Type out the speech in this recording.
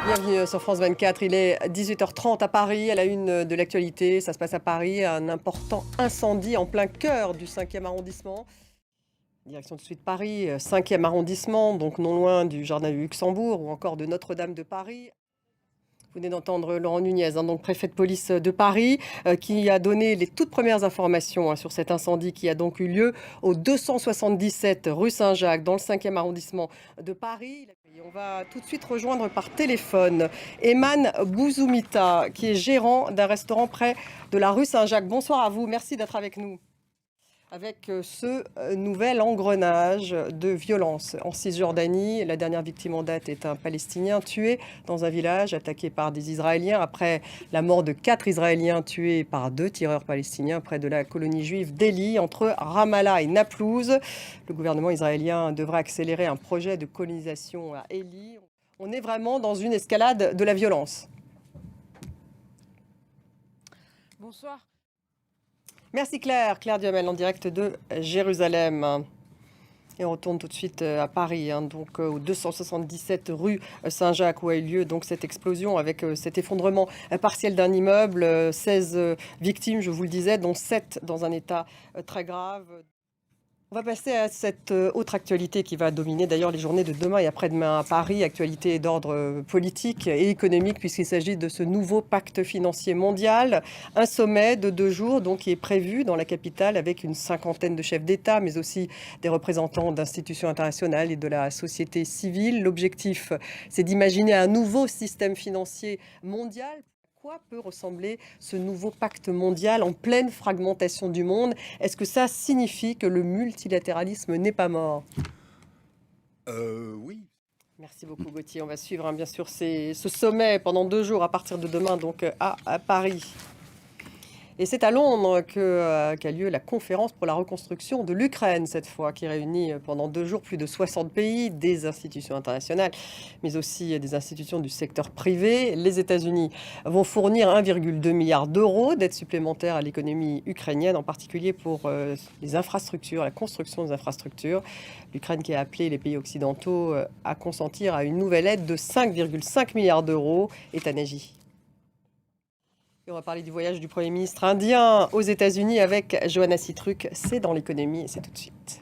Bienvenue sur France 24, il est 18h30 à Paris, à la une de l'actualité. Ça se passe à Paris, un important incendie en plein cœur du 5e arrondissement. Direction tout de suite Paris, 5e arrondissement, donc non loin du Jardin du Luxembourg ou encore de Notre-Dame de Paris. Vous venez d'entendre Laurent Nunez, donc préfet de police de Paris, qui a donné les toutes premières informations sur cet incendie qui a donc eu lieu au 277 rue Saint-Jacques, dans le 5e arrondissement de Paris. Et on va tout de suite rejoindre par téléphone Eman Bouzoumita, qui est gérant d'un restaurant près de la rue Saint-Jacques. Bonsoir à vous, merci d'être avec nous. Avec ce nouvel engrenage de violence en Cisjordanie, la dernière victime en date est un Palestinien tué dans un village attaqué par des Israéliens après la mort de 4 Israéliens tués par 2 tireurs palestiniens près de la colonie juive d'Eli, entre Ramallah et Naplouse. Le gouvernement israélien devrait accélérer un projet de colonisation à Eli. On est vraiment dans une escalade de la violence. Bonsoir. Merci Claire Duhamel en direct de Jérusalem. Et on retourne tout de suite à Paris, donc au 277 rue Saint-Jacques où a eu lieu donc cette explosion avec cet effondrement partiel d'un immeuble. 16 victimes, je vous le disais, dont 7 dans un état très grave. On va passer à cette autre actualité qui va dominer d'ailleurs les journées de demain et après-demain à Paris. Actualité d'ordre politique et économique puisqu'il s'agit de ce nouveau pacte financier mondial. Un sommet de 2 jours donc, qui est prévu dans la capitale avec une cinquantaine de chefs d'État mais aussi des représentants d'institutions internationales et de la société civile. L'objectif, c'est d'imaginer un nouveau système financier mondial. À quoi peut ressembler ce nouveau pacte mondial en pleine fragmentation du monde? Est-ce que ça signifie que le multilatéralisme n'est pas mort? Oui. Merci beaucoup Gauthier. On va suivre bien sûr ce sommet pendant 2 jours à partir de demain donc à Paris. Et c'est à Londres qu'a lieu la conférence pour la reconstruction de l'Ukraine, cette fois, qui réunit pendant 2 jours plus de 60 pays, des institutions internationales, mais aussi des institutions du secteur privé. Les États-Unis vont fournir 1,2 milliard d'euros d'aide supplémentaire à l'économie ukrainienne, en particulier pour les infrastructures, la construction des infrastructures. L'Ukraine qui a appelé les pays occidentaux à consentir à une nouvelle aide de 5,5 milliards d'euros est à Neji. Et on va parler du voyage du Premier ministre indien aux États-Unis avec Johanna Citruk. C'est dans l'économie et c'est tout de suite.